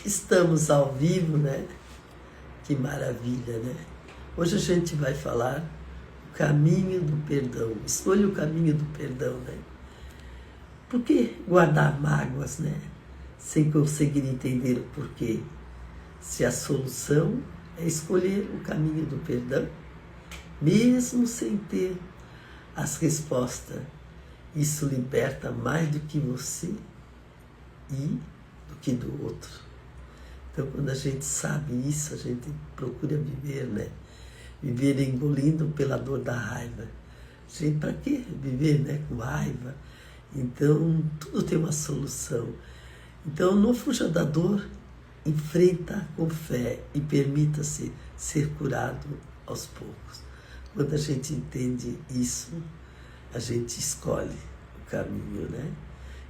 Estamos ao vivo, né? Que maravilha, né? Hoje a gente vai falar o caminho do perdão. Escolha o caminho do perdão, né? Por que guardar mágoas, né? Sem conseguir entender o porquê? Se a solução é escolher o caminho do perdão, mesmo sem ter as respostas, isso liberta mais do que você e do que do outro. Então, quando a gente sabe isso, a gente procura viver, né? Viver engolindo pela dor da raiva. Gente, para que viver, né? Com raiva? Então, tudo tem uma solução. Então, não fuja da dor, enfrenta com fé e permita-se ser curado aos poucos. Quando a gente entende isso, a gente escolhe o caminho, né?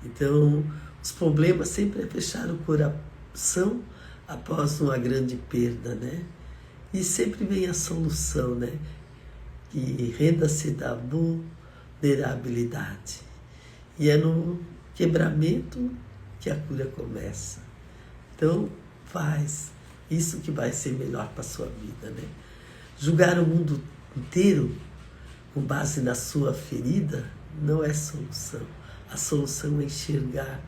Então, os problemas sempre é fechar o coração após uma grande perda, né? E sempre vem a solução, né? Que renda-se da vulnerabilidade. E é no quebramento que a cura começa. Então, faz isso que vai ser melhor para a sua vida, né? Julgar o mundo inteiro com base na sua ferida não é solução. A solução é enxergar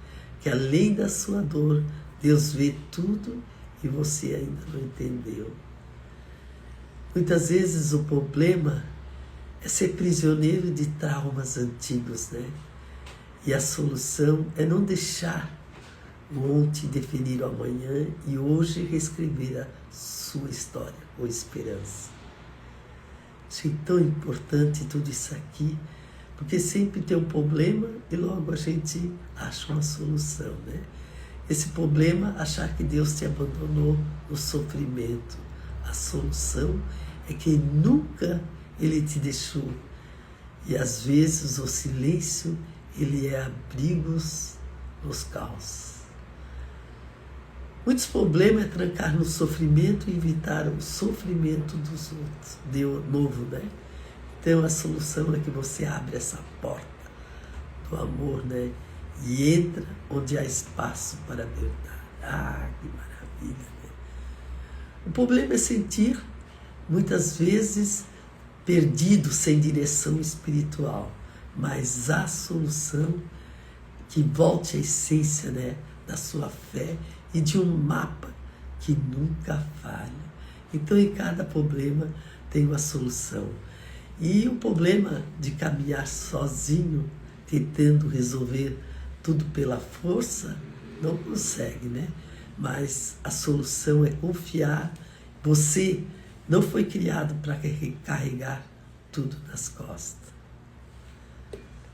que além da sua dor, Deus vê tudo e você ainda não entendeu. Muitas vezes o problema é ser prisioneiro de traumas antigos, né? E a solução é não deixar o ontem definir o amanhã e hoje reescrever a sua história com esperança. Achei tão importante tudo isso aqui, porque sempre tem um problema e logo a gente acha uma solução, né? Esse problema, achar que Deus te abandonou no sofrimento. A solução é que nunca Ele te deixou. E às vezes o silêncio, ele é abrigos nos caos. Muitos problemas é trancar no sofrimento e evitar o sofrimento dos outros. Deu novo, né? Então a solução é que você abre essa porta do amor, né? E entra onde há espaço para a verdade. Ah, que maravilha, né? O problema é sentir, muitas vezes, perdido, sem direção espiritual. Mas a solução que volte à essência, né, da sua fé e de um mapa que nunca falha. Então, em cada problema tem uma solução. E o problema de caminhar sozinho, tentando resolver tudo pela força, não consegue, né? Mas a solução é confiar. Você não foi criado para carregar tudo nas costas.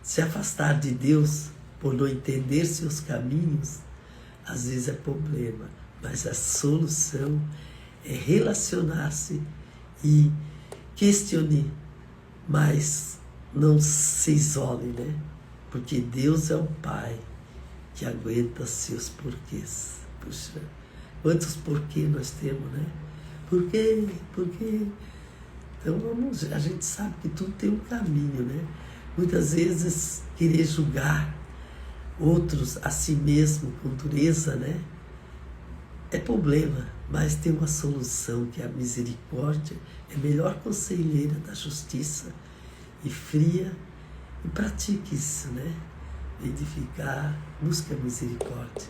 Se afastar de Deus por não entender seus caminhos, às vezes é problema, mas a solução é relacionar-se e questionar, mas não se isole, né? Porque Deus é o Pai que aguenta seus porquês. Puxa, quantos porquês nós temos, né? Por quê? Por quê? Então a gente sabe que tudo tem um caminho, né? Muitas vezes querer julgar outros a si mesmo com dureza, né? É problema, mas tem uma solução, que é a misericórdia, é a melhor conselheira da justiça e fria, e pratique isso, né? Edificar, busca a misericórdia.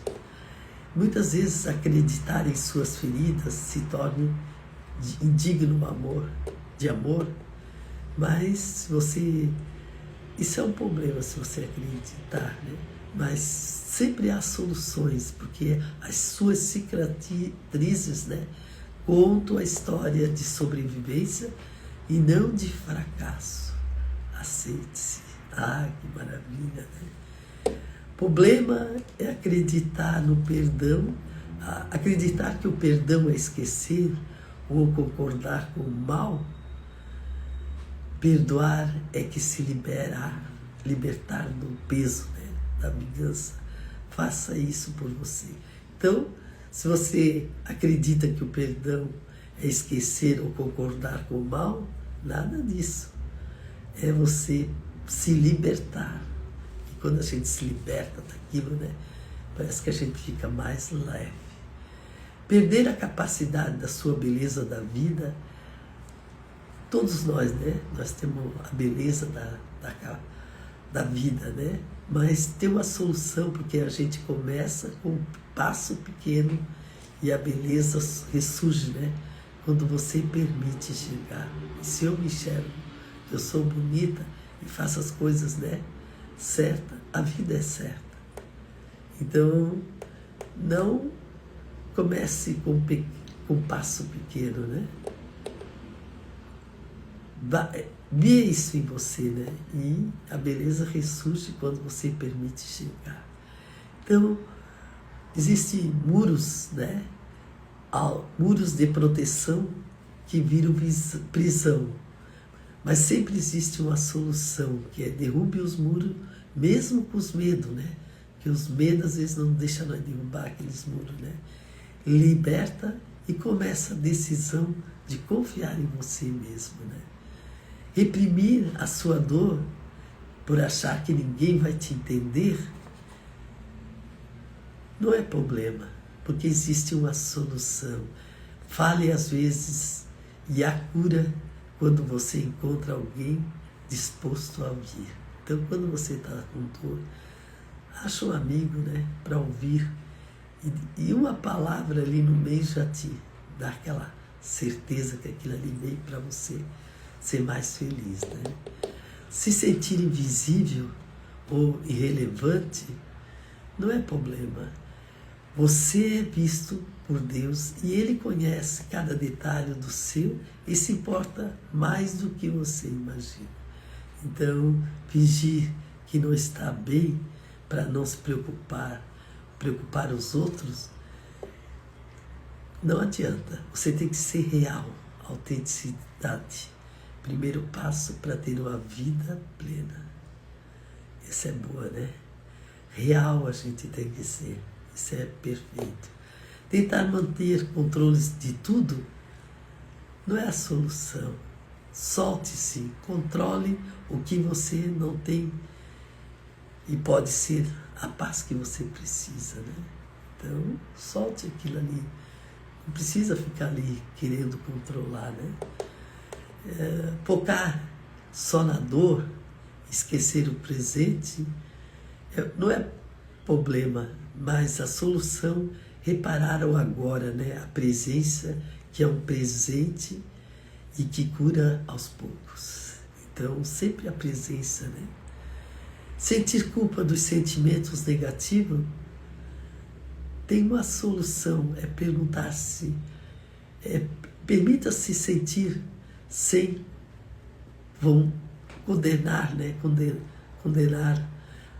Muitas vezes acreditar em suas feridas se torna indigno de amor, mas se você... Isso é um problema se você acreditar, né? Mas sempre há soluções, porque as suas cicatrizes, né, contam a história de sobrevivência e não de fracasso. Aceite-se. Ah, que maravilha, né? O problema é acreditar no perdão, acreditar que o perdão é esquecer ou concordar com o mal. Perdoar é que se libertar do peso, né, da vingança. Faça isso por você. Então, se você acredita que o perdão é esquecer ou concordar com o mal, nada disso. É você se libertar. Quando a gente se liberta daquilo, né, parece que a gente fica mais leve. perder a capacidade da sua beleza da vida. Todos nós, né? Nós temos a beleza da vida, né? Mas tem uma solução, porque a gente começa com um passo pequeno e a beleza ressurge, né? Quando você permite enxergar. E se eu me enxergo, eu sou bonita e faço as coisas, né, certa, a vida é certa. Então, não comece com um passo pequeno, né? Vê isso em você, né? E a beleza ressurge quando você permite enxergar. Então, existem muros, né? Muros de proteção que viram prisão. Mas sempre existe uma solução, que é derrube os muros, mesmo com os medos, né? Que os medos às vezes não deixam nós derrubar aqueles muros, né? Liberta e começa a decisão de confiar em você mesmo, né? Reprimir a sua dor por achar que ninguém vai te entender não é problema, porque existe uma solução. Fale às vezes e há cura quando você encontra alguém disposto a ouvir. Então, quando você está com dor, acha um amigo, né, para ouvir. E uma palavra ali no meio já te dá aquela certeza que aquilo ali veio para você ser mais feliz, né? Se sentir invisível ou irrelevante não é problema. Você é visto por Deus e Ele conhece cada detalhe do seu e se importa mais do que você imagina. Então, fingir que não está bem para não se preocupar os outros, não adianta. Você tem que ser real, autenticidade. Primeiro passo para ter uma vida plena. Essa é boa, né? Real a gente tem que ser. Isso é perfeito. Tentar manter controles de tudo não é a solução. Solte-se, controle o que você não tem e pode ser a paz que você precisa, né? Então, solte aquilo ali. Não precisa ficar ali querendo controlar, né? Focar só na dor, esquecer o presente, não é problema, mas a solução, reparar o agora, né? A presença, que é um presente e que cura aos poucos. Então, sempre a presença, né? Sentir culpa dos sentimentos negativos tem uma solução, é perguntar-se, permita-se sentir sem condenar, né? Condenar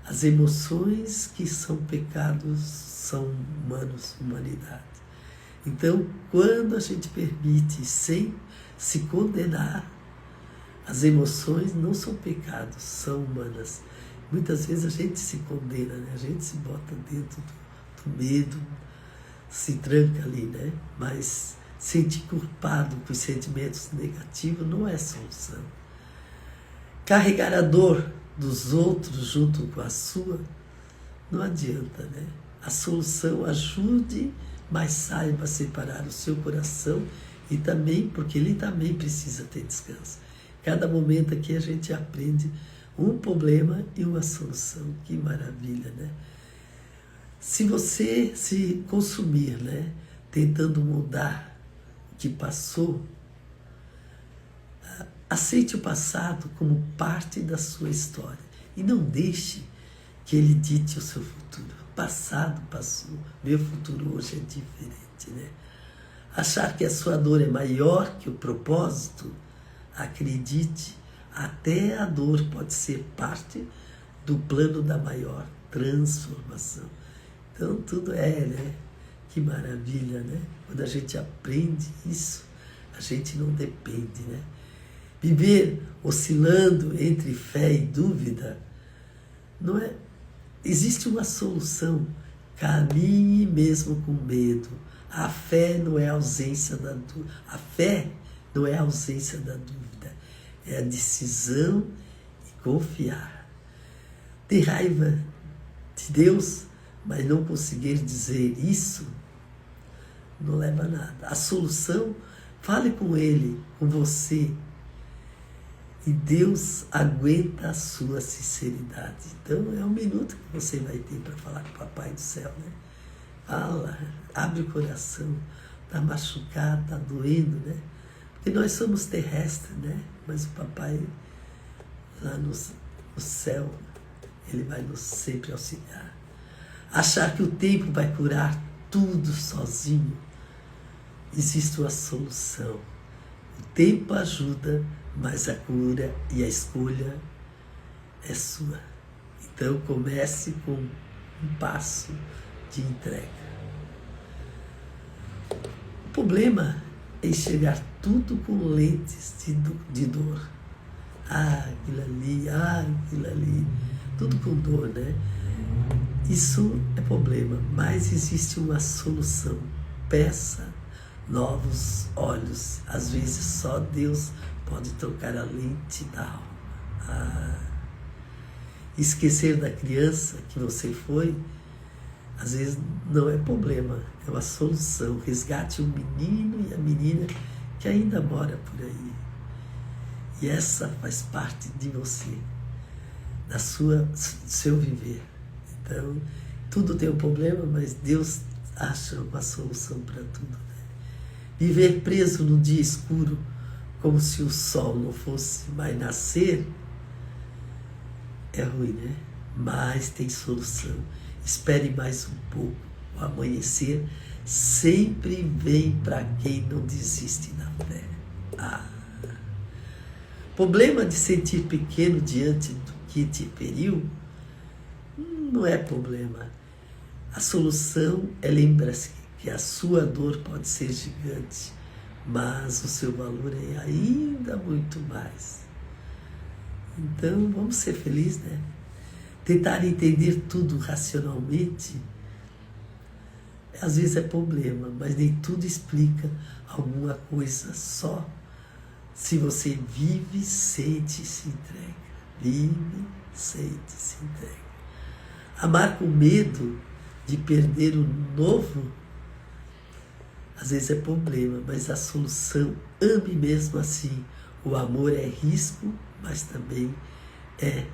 as emoções que são pecados, são humanos, humanidade. Então, quando a gente permite sem se condenar, as emoções não são pecados, são humanas. Muitas vezes a gente se condena, né? A gente se bota dentro do medo, se tranca ali, né? Mas sentir culpado por sentimentos negativos não é solução. Carregar a dor dos outros junto com a sua não adianta, né? A solução, ajude, mas saiba separar o seu coração e também, porque ele também precisa ter descanso. Cada momento aqui a gente aprende um problema e uma solução. Que maravilha, né? Se você se consumir, né, tentando mudar o que passou, aceite o passado como parte da sua história e não deixe que ele dite o seu futuro. O passado passou, meu futuro hoje é diferente, né? Achar que a sua dor é maior que o propósito, acredite, até a dor pode ser parte do plano da maior transformação. Então tudo né? Que maravilha, né? Quando a gente aprende isso, a gente não depende, né? Viver oscilando entre fé e dúvida, não é? Existe uma solução. Caminhe mesmo com medo. A fé não é a ausência da dúvida. A fé não é a ausência da dúvida. É a decisão e confiar. Ter raiva de Deus, mas não conseguir dizer isso, não leva a nada. A solução, fale com ele, com você, e Deus aguenta a sua sinceridade. Então é um minuto que você vai ter para falar com o Papai do Céu, né? Fala, abre o coração, está machucado, está doendo, né? Porque nós somos terrestres, né? Mas o Papai lá no céu, ele vai nos sempre auxiliar. Achar que o tempo vai curar tudo sozinho, existe uma solução. O tempo ajuda, mas a cura e a escolha é sua. Então comece com um passo de entrega. O problema é enxergar tudo com lentes de dor. Aquilo ali, tudo com dor, né? Isso é problema, mas existe uma solução. Peça novos olhos. Às vezes só Deus pode trocar a lente da alma. Esquecer da criança que você foi, às vezes não é problema, é uma solução. Resgate o menino e a menina que ainda mora por aí. E essa faz parte de você, do seu viver. Então, tudo tem um problema, mas Deus acha uma solução para tudo. Né? Viver preso no dia escuro, como se o sol não fosse mais nascer, é ruim, né? Mas tem solução. Espere mais um pouco. O amanhecer sempre vem para quem não desiste na fé. Problema de sentir pequeno diante do que te feriu não é problema. A solução é lembrar-se que a sua dor pode ser gigante, mas o seu valor é ainda muito mais. Então, vamos ser felizes, né? Tentar entender tudo racionalmente, às vezes é problema, mas nem tudo explica alguma coisa, só se você vive, sente e se entrega. Vive, sente e se entrega. Amar com medo de perder o novo, às vezes é problema, mas a solução, ame mesmo assim. O amor é risco, mas também é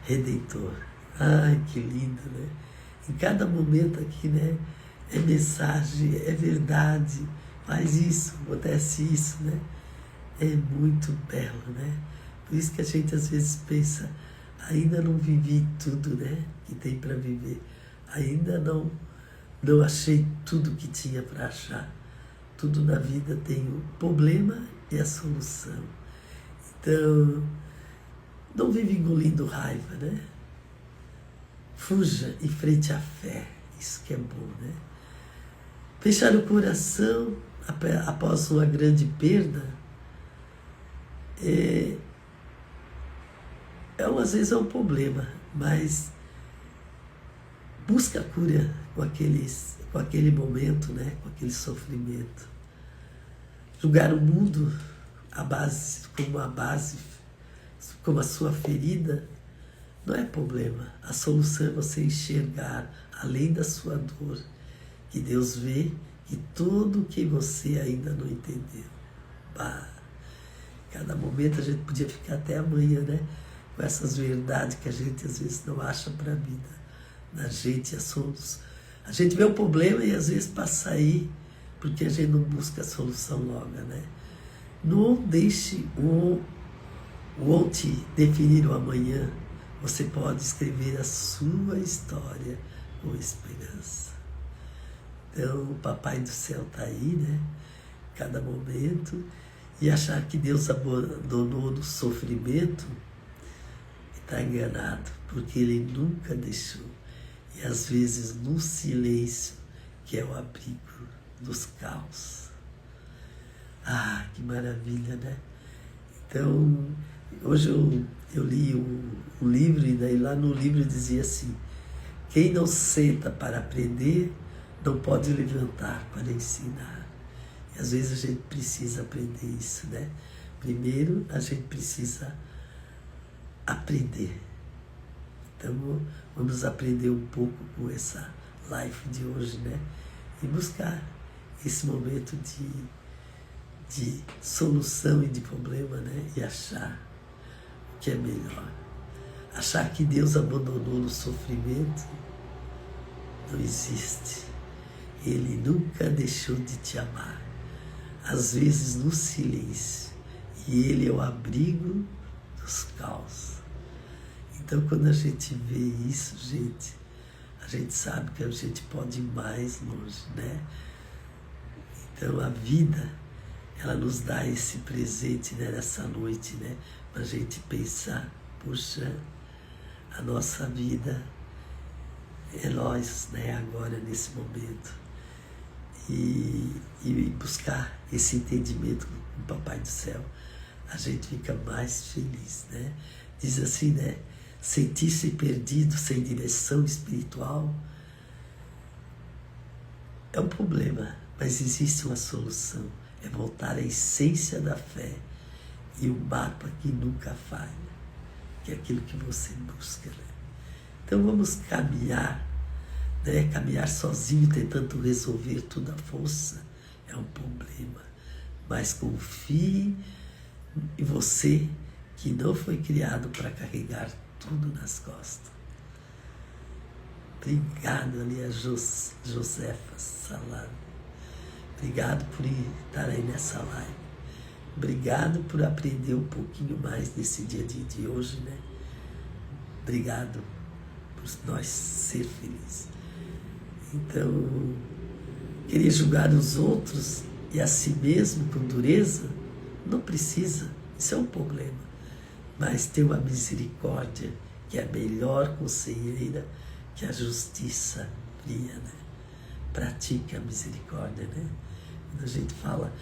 redentor. Ai, que lindo, né? Em cada momento aqui, né? É mensagem, é verdade. Faz isso, acontece isso, né? É muito belo, né? Por isso que a gente às vezes pensa, ainda não vivi tudo, né? Que tem para viver. Ainda não achei tudo que tinha para achar. Tudo na vida tem o problema e a solução. Então, não vive engolindo raiva, né? Fuja em frente à fé. Isso que é bom, né? Fechar o coração após uma grande perda às vezes é um problema, mas busca a cura com aquele momento, né? Com aquele sofrimento. Julgar o mundo como a sua ferida, não é problema. A solução é você enxergar, além da sua dor, que Deus vê e tudo que você ainda não entendeu. Cada momento a gente podia ficar até amanhã, né? Com essas verdades que a gente às vezes não acha para a vida da gente. A gente vê o problema e às vezes passa aí, porque a gente não busca a solução logo, né? Não deixe o ontem definir o amanhã. Você pode escrever a sua história com esperança. Então, o Papai do Céu está aí, né? Cada momento. E achar que Deus abandonou no sofrimento, está enganado, porque Ele nunca deixou. E às vezes no silêncio, que é o abrigo dos caos. Que maravilha, né? Então, hoje eu li um livro, e daí lá no livro dizia assim: quem não senta para aprender, não pode levantar para ensinar. E às vezes a gente precisa aprender isso, né? Primeiro, a gente precisa aprender. Então, vamos aprender um pouco com essa live de hoje, né? E buscar esse momento de solução e de problema, né? E achar o que é melhor. Achar que Deus abandonou no sofrimento não existe. Ele nunca deixou de te amar. Às vezes no silêncio. E Ele é o abrigo dos caos. Então quando a gente vê isso, gente, a gente sabe que a gente pode ir mais longe, né? Então a vida, ela nos dá esse presente, né, nessa noite, né? Para a gente pensar, puxa, a nossa vida é nós, né, agora, nesse momento. E buscar esse entendimento com o Papai do Céu, a gente fica mais feliz, né? Diz assim, né? Sentir-se perdido, sem direção espiritual, é um problema, mas existe uma solução. É voltar à essência da fé e o mapa que nunca falha, que é aquilo que você busca, né? Então vamos caminhar, né? Caminhar sozinho, tentando resolver tudo à força, é um problema. Mas confie em você, que não foi criado para carregar tudo nas costas. Obrigado ali a Josefa Salado. Obrigado por estar aí nessa live. Obrigado por aprender um pouquinho mais nesse dia de hoje, né? Obrigado por nós ser felizes. Então, querer julgar os outros e a si mesmo com dureza, não precisa, isso é um problema. Mas ter uma misericórdia que é a melhor conselheira que a justiça fria, né? Pratique a misericórdia, né? Quando a gente fala,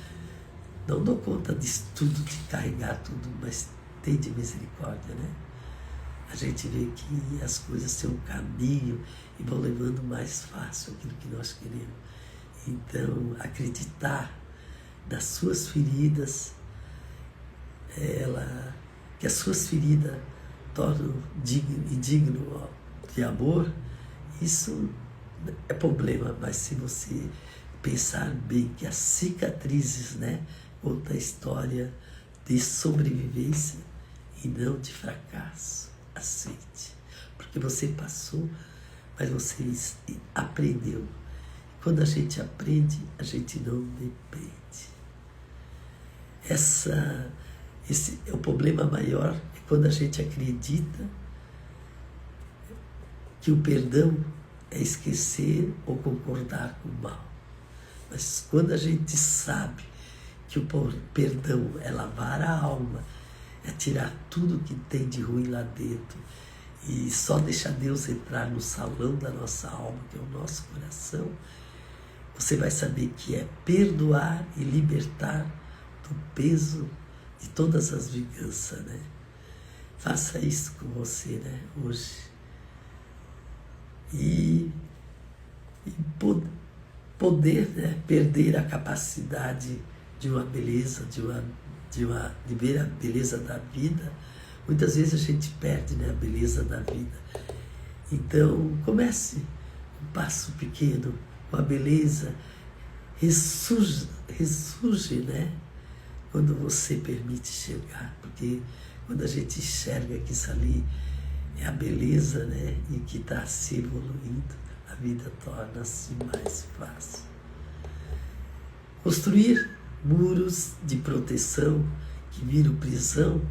não dou conta disso tudo, de carregar tudo, mas tem de misericórdia, né? A gente vê que as coisas têm um caminho e vão levando mais fácil aquilo que nós queremos. Então, acreditar nas suas feridas, que as suas feridas tornam indigno de amor, isso é problema, mas se você pensar bem que as cicatrizes, né, conta a história de sobrevivência e não de fracasso. Aceite, porque você passou, mas você aprendeu. Quando a gente aprende, a gente não depende. Esse é o problema maior, é quando a gente acredita que o perdão é esquecer ou concordar com o mal. Mas quando a gente sabe que o perdão é lavar a alma, é tirar tudo que tem de ruim lá dentro e só deixar Deus entrar no salão da nossa alma, que é o nosso coração, você vai saber que é perdoar e libertar do peso de todas as vinganças, né? Faça isso com você, né, hoje. E poder, né, perder a capacidade de uma beleza, de ver a beleza da vida. Muitas vezes a gente perde, né, a beleza da vida. Então, comece um passo pequeno, com a beleza, ressurge, né, quando você permite chegar. Porque quando a gente enxerga que isso ali é a beleza, né, e que está se evoluindo, a vida torna-se mais fácil. Construir muros de proteção que viram prisão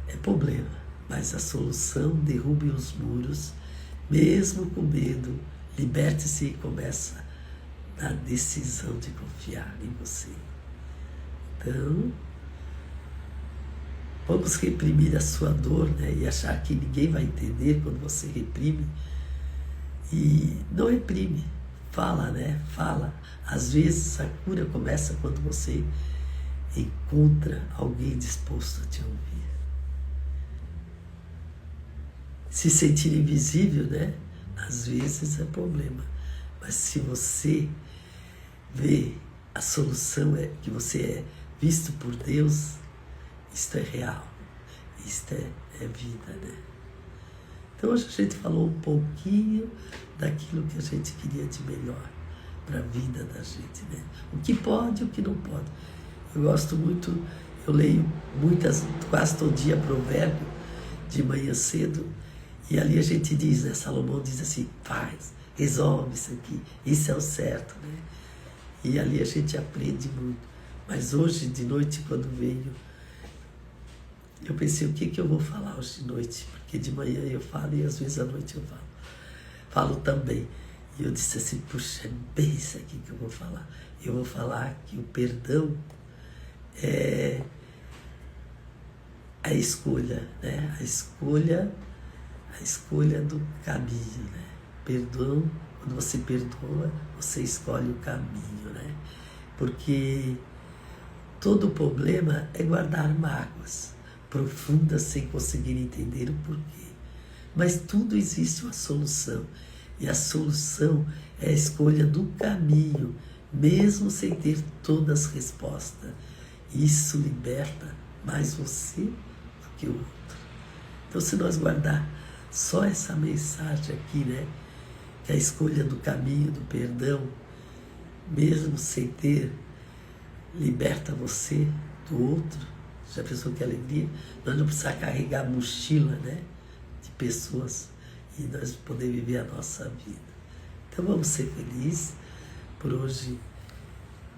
é problema, mas a solução: derrube os muros, mesmo com medo, liberte-se e começa na decisão de confiar em você. Então, vamos reprimir a sua dor, né, e achar que ninguém vai entender quando você reprime. E não reprime, fala, né? Fala. Às vezes a cura começa quando você encontra alguém disposto a te ouvir. Se sentir invisível, né? Às vezes é problema. Mas se você vê a solução é que você é visto por Deus, isto é real. Isto é vida, né? Então hoje a gente falou um pouquinho daquilo que a gente queria de melhor. para a vida da gente, né? O que pode e o que não pode. Eu gosto muito, eu leio quase todo dia provérbio de manhã cedo, e ali a gente diz, né? Salomão diz assim, faz, resolve isso aqui, isso é o certo, né? E ali a gente aprende muito. Mas hoje de noite, quando veio, eu pensei, o que eu vou falar hoje de noite? Porque de manhã eu falo e às vezes à noite eu falo. Falo também. E eu disse assim, puxa, é bem isso aqui que eu vou falar. Eu vou falar que o perdão é a escolha, né? A escolha do caminho, né? Perdão, quando você perdoa, você escolhe o caminho, né? Porque todo problema é guardar mágoas profundas sem conseguir entender o porquê. Mas tudo existe uma solução. E a solução é a escolha do caminho, mesmo sem ter todas as respostas. Isso liberta mais você do que o outro. Então, se nós guardar só essa mensagem aqui, né? Que é a escolha do caminho, do perdão, mesmo sem ter, liberta você do outro. Já pensou que alegria? Nós não precisamos carregar a mochila, né? De pessoas e nós poder viver a nossa vida. Então vamos ser felizes. Por hoje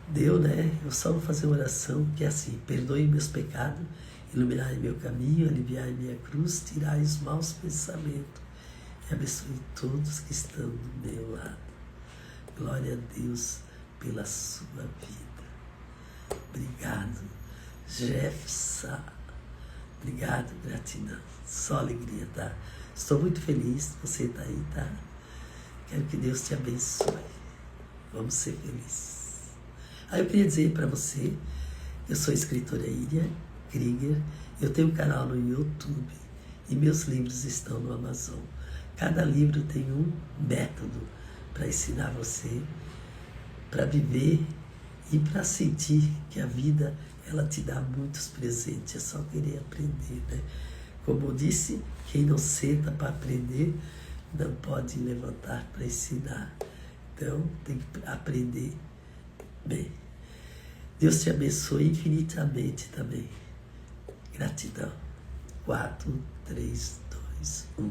deu, né? Eu só vou fazer uma oração que é assim: perdoe meus pecados, iluminai meu caminho, aliviai minha cruz, tirai os maus pensamentos e abençoe todos que estão do meu lado. Glória a Deus pela sua vida. Obrigado, Jefferson. Obrigado, gratidão. Só alegria, tá? Estou muito feliz que você está aí, tá? Quero que Deus te abençoe. Vamos ser felizes. Aí eu queria dizer para você, eu sou a escritora Iria Krieger, eu tenho um canal no YouTube e meus livros estão no Amazon. Cada livro tem um método para ensinar você, para viver e para sentir que a vida, ela te dá muitos presentes, é só querer aprender, né? Como eu disse, quem não senta para aprender, não pode levantar para ensinar. Então, tem que aprender bem. Deus te abençoe infinitamente também. Gratidão. 4, 3, 2, 1.